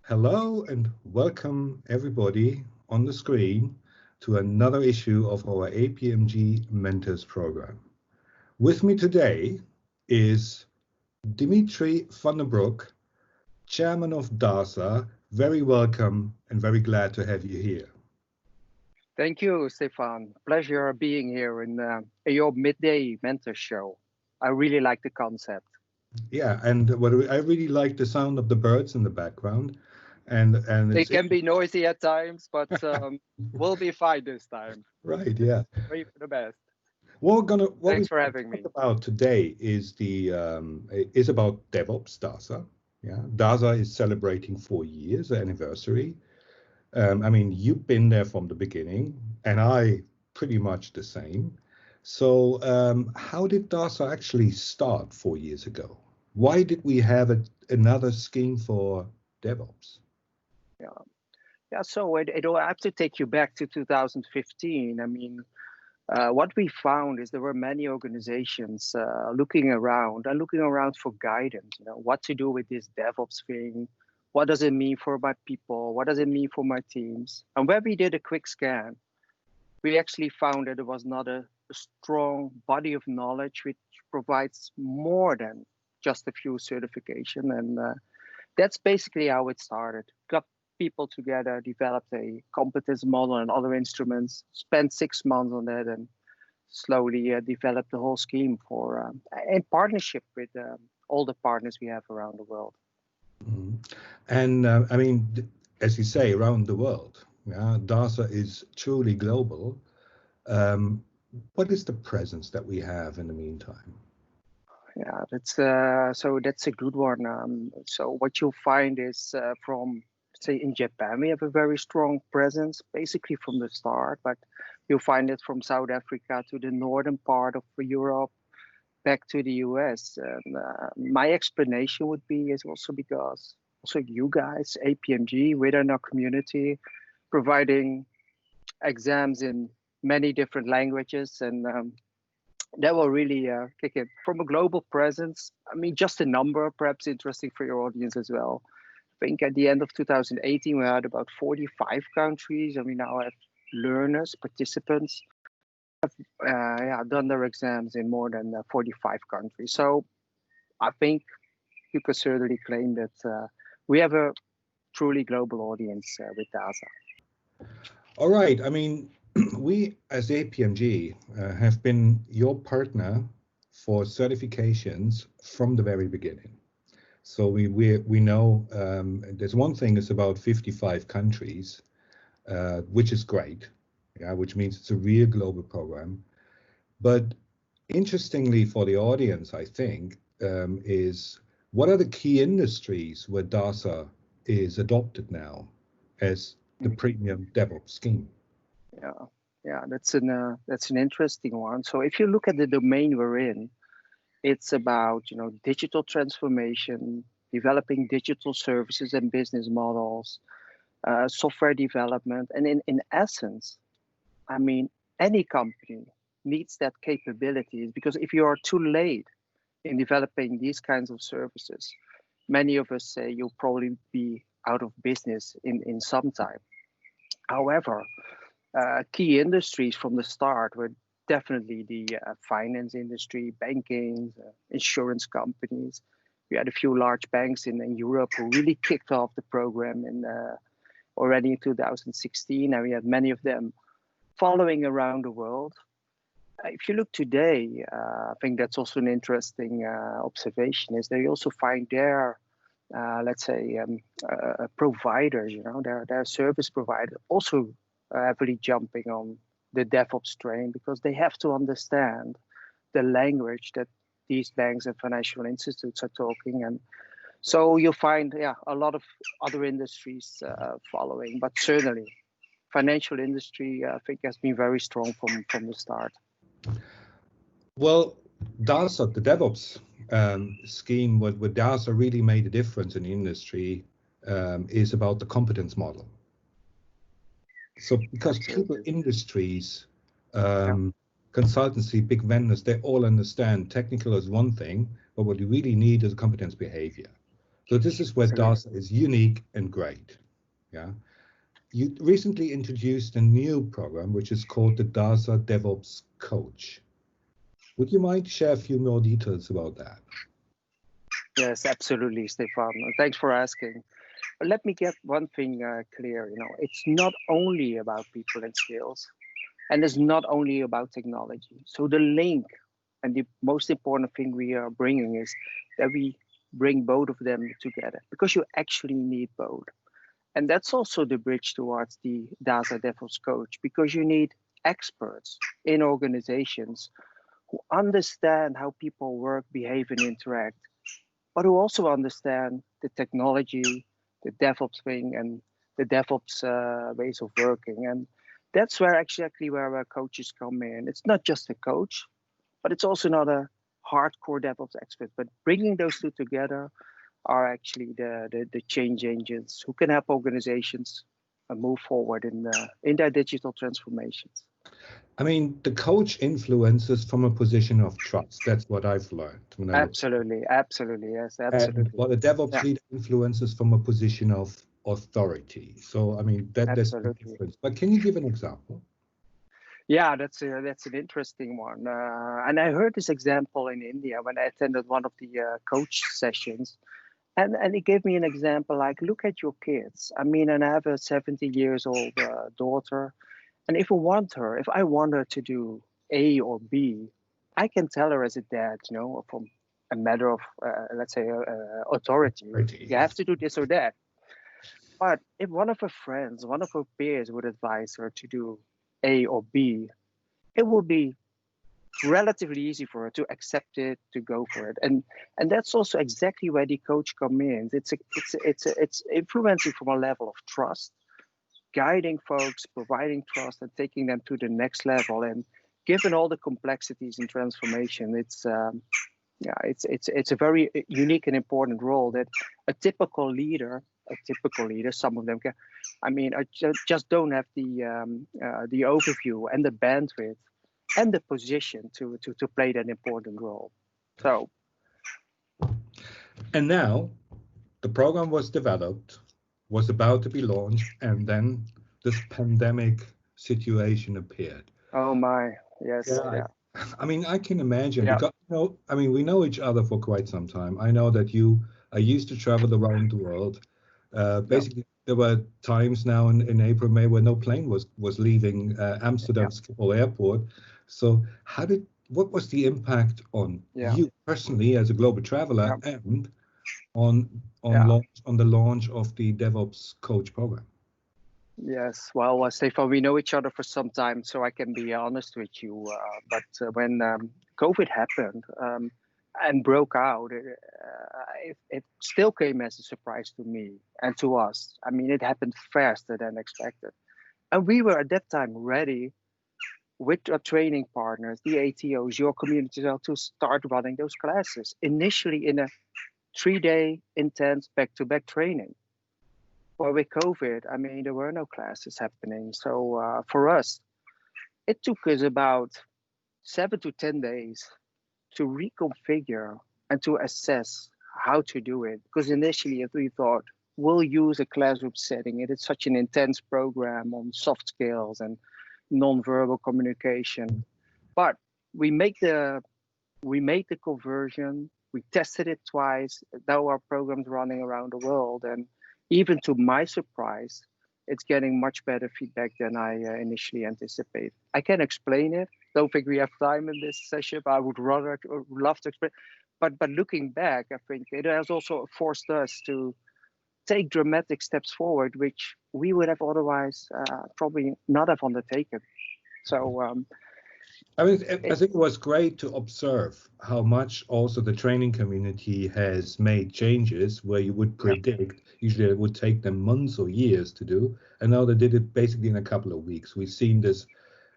Hello and welcome everybody on the screen to another issue of our APMG Mentors program. With me today is Dimitri van den Broek, Chairman of DASA. Very welcome and very glad to have you here. Thank you, Stephan. Pleasure being here in your Midday Mentors show. I really like the concept. Yeah, and I really like the sound of the birds in the background. And it can be noisy at times, but we'll be fine this time. Right, yeah. Pray for the best. Thanks for having me. About today is about DevOps DASA. Yeah, DASA is celebrating 4 years anniversary. I mean, you've been there from the beginning, and I pretty much the same. So, how did DASA actually start 4 years ago? Why did we have another scheme for DevOps? So I have to take you back to 2015. I mean, what we found is there were many organizations looking around for guidance. What to do with this DevOps thing? What does it mean for my people? What does it mean for my teams? And when we did a quick scan, we actually found that there was not a strong body of knowledge which provides more than just a few certification. And that's basically how it started. Got people together, developed a competence model and other instruments, spent 6 months on that, and slowly developed the whole scheme for in partnership with all the partners we have around the world. Mm-hmm. And I mean, as you say, around the world, DASA is truly global. What is the presence that we have in the meantime? Yeah, that's a good one. So what you'll find is from, say, in Japan, we have a very strong presence, basically from the start, but you'll find it from South Africa to the northern part of Europe, back to the US. And my explanation would be is also because also you guys, APMG, within our community, providing exams in many different languages, and that will really kick it. From a global presence, I mean, just a number, perhaps interesting for your audience as well. I think at the end of 2018, we had about 45 countries, and we now have learners, participants, have done their exams in more than 45 countries. So I think you could certainly claim that we have a truly global audience with DASA. All right. I mean, we as APMG have been your partner for certifications from the very beginning. So we know there's one thing is about 55 countries, which is great, which means it's a real global program. But interestingly for the audience, I think, is what are the key industries where DASA is adopted now as the premium DevOps scheme? Yeah, that's an interesting one. So if you look at the domain we're in, it's about digital transformation, developing digital services and business models, software development, and in essence, I mean, any company needs that capabilities, because if you are too late in developing these kinds of services, many of us say you'll probably be out of business in some time. However, key industries from the start were definitely the finance industry, banking, insurance companies. We had a few large banks in Europe who really kicked off the program already in 2016, and we had many of them following around the world. If you look today, I think that's also an interesting observation, is that you also find their, let's say, providers, their service providers also heavily jumping on the DevOps train, because they have to understand the language that these banks and financial institutes are talking. And so you'll find, a lot of other industries following, but certainly financial industry, I think, has been very strong from the start. Well, DASA, the DevOps scheme, where DASA really made a difference in the industry is about the competence model. So because people, industries, consultancy, big vendors, they all understand technical is one thing, but what you really need is a competence behavior. So this is where Absolutely. DASA is unique and great. Yeah. You recently introduced a new program, which is called the DASA DevOps Coach. Would you mind share a few more details about that? Yes, absolutely, Stefan. Thanks for asking. But let me get one thing clear. It's not only about people and skills, and it's not only about technology. So the link and the most important thing we are bringing is that we bring both of them together, because you actually need both. And that's also the bridge towards the DASA DevOps Coach, because you need experts in organizations who understand how people work, behave, and interact, but who also understand the technology, the DevOps thing, and the DevOps ways of working. And that's where exactly where our coaches come in. It's not just a coach, but it's also not a hardcore DevOps expert. But bringing those two together are actually the change agents who can help organizations move forward in their digital transformations. I mean, the coach influences from a position of trust. That's what I've learned. Absolutely, yes, absolutely. And while the DevOps leader influences from a position of authority. So, I mean, that's the difference. But can you give an example? Yeah, that's an interesting one. And I heard this example in India when I attended one of the coach sessions. And it gave me an example, like, look at your kids. I mean, and I have a 70 years old daughter. And if I want her to do A or B, I can tell her as a dad, from a matter of, let's say, authority. You have to do this or that. But if one of her friends, one of her peers would advise her to do A or B, it will be relatively easy for her to accept it, to go for it. And that's also exactly where the coach comes in. It's influencing from a level of trust, guiding folks, providing trust, and taking them to the next level. And given all the complexities in transformation, it's a very unique and important role that a typical leader, some of them can. I mean, I just don't have the overview and the bandwidth and the position to play that important role. So. And now, the program was developed, was about to be launched, and then this pandemic situation appeared. Oh my, yes. Yeah. I mean, I can imagine, because, we know each other for quite some time. I know that I used to travel around the world. Basically, there were times now in April, May, where no plane was leaving Amsterdam Schiphol Airport. So what was the impact on you personally as a global traveler and on the launch of the DevOps Coach program? Yes, well, Stefan, we know each other for some time, so I can be honest with you. But when COVID happened and broke out, it still came as a surprise to me and to us. I mean, it happened faster than expected. And we were at that time ready with our training partners, the ATOs, your community, to start running those classes, initially in a 3-day intense back-to-back training. But with COVID, I mean, there were no classes happening. So for us, it took us about 7 to 10 days to reconfigure and to assess how to do it. Because initially we thought, we'll use a classroom setting. It is such an intense program on soft skills and non-verbal communication. But we made the conversion. We tested it twice. Now our program's running around the world. And even to my surprise, it's getting much better feedback than I initially anticipated. I can explain it. Don't think we have time in this session, but I would love to explain. But looking back, I think it has also forced us to take dramatic steps forward, which we would have otherwise probably not have undertaken. So I think it was great to observe how much also the training community has made changes where you would predict usually it would take them months or years to do, and now they did it basically in a couple of weeks. We've seen this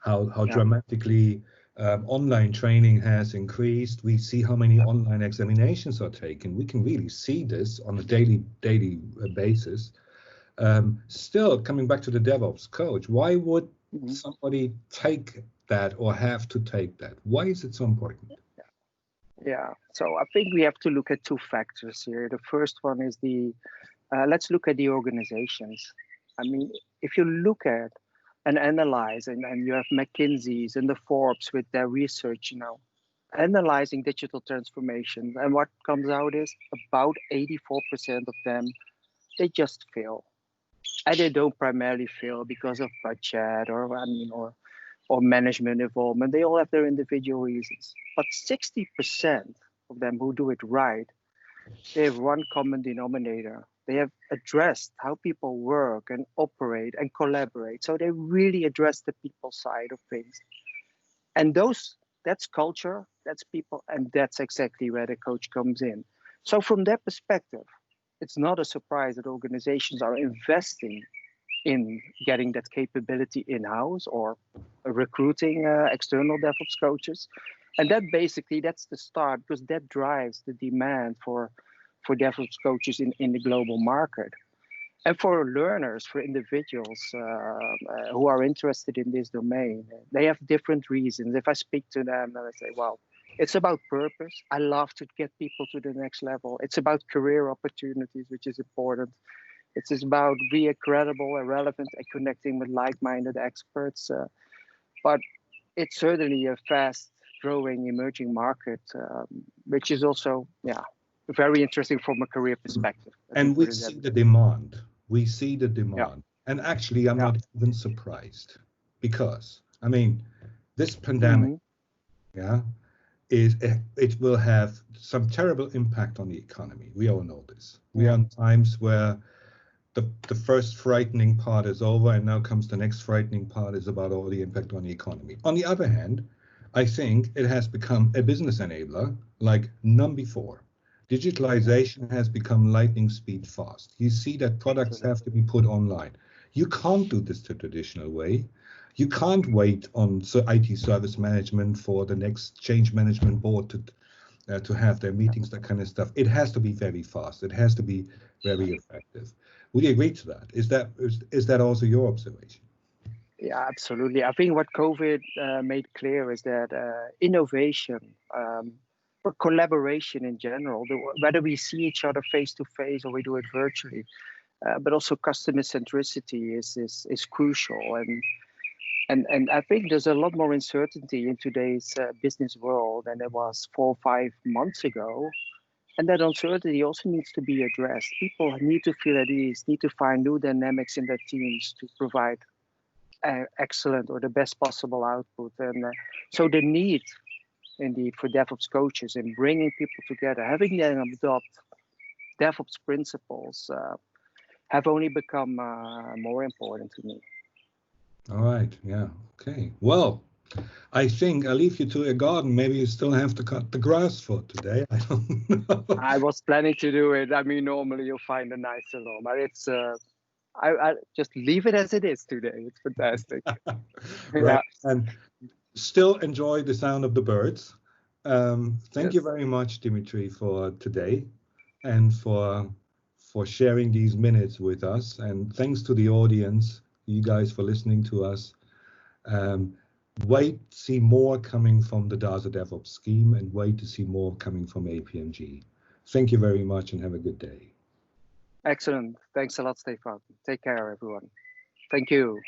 how dramatically online training has increased. We see how many online examinations are taken. We can really see this on a daily basis. Still, coming back to the DevOps coach, why would somebody take that or have to take that? Why is it so important? Yeah, so I think we have to look at two factors here. The first one is let's look at the organizations. I mean, if you look at and analyze, and you have McKinsey's and the Forbes with their research, analyzing digital transformation, and what comes out is about 84% of them, they just fail. And they don't primarily fail because of budget or management involvement. They all have their individual reasons. But 60% of them who do it right, they have one common denominator. They have addressed how people work and operate and collaborate. So they really address the people side of things. And that's culture, that's people, and that's exactly where the coach comes in. So from that perspective, it's not a surprise that organizations are investing in getting that capability in-house or recruiting external DevOps coaches. And that's the start, because that drives the demand for DevOps coaches in the global market. And for learners, for individuals who are interested in this domain, they have different reasons. If I speak to them, I say, well, it's about purpose. I love to get people to the next level. It's about career opportunities, which is important. It's about being credible and relevant and connecting with like-minded experts. But it's certainly a fast-growing emerging market, which is also, very interesting from a career perspective. And we see the demand. We see the demand. And actually, I'm not even surprised, because, I mean, this pandemic, it will have some terrible impact on the economy. We all know this. We are in times where the first frightening part is over, and now comes the next frightening part, is about all the impact on the economy. On the other hand, I think it has become a business enabler like none before. Digitalization has become lightning speed fast. You see that products have to be put online. You can't do this the traditional way. You can't wait on IT service management for the next change management board to have their meetings, that kind of stuff. It has to be very fast. It has to be very effective. Would you agree to that? Is that also your observation? Yeah, absolutely. I think what COVID made clear is that innovation, or collaboration in general, whether we see each other face to face or we do it virtually, but also customer centricity is crucial. And I think there's a lot more uncertainty in today's business world than there was 4 or 5 months ago. And that uncertainty also needs to be addressed. People need to feel at ease, need to find new dynamics in their teams to provide excellent or the best possible output. And so the need, indeed, for DevOps coaches in bringing people together, having them adopt DevOps principles, have only become more important to me. All right. Yeah. Okay. Well, I think I'll leave you to your garden. Maybe you still have to cut the grass for today. I don't know. I was planning to do it. I mean, normally you'll find a nice salon, but it's I just leave it as it is today. It's fantastic. Right. And still enjoy the sound of the birds. Thank you very much, Dimitri, for today and for sharing these minutes with us. And thanks to the audience, you guys, for listening to us. Wait to see more coming from the DASA DevOps scheme, and wait to see more coming from APMG. Thank you very much and have a good day. Excellent. Thanks a lot, Stephan. Take care, everyone. Thank you.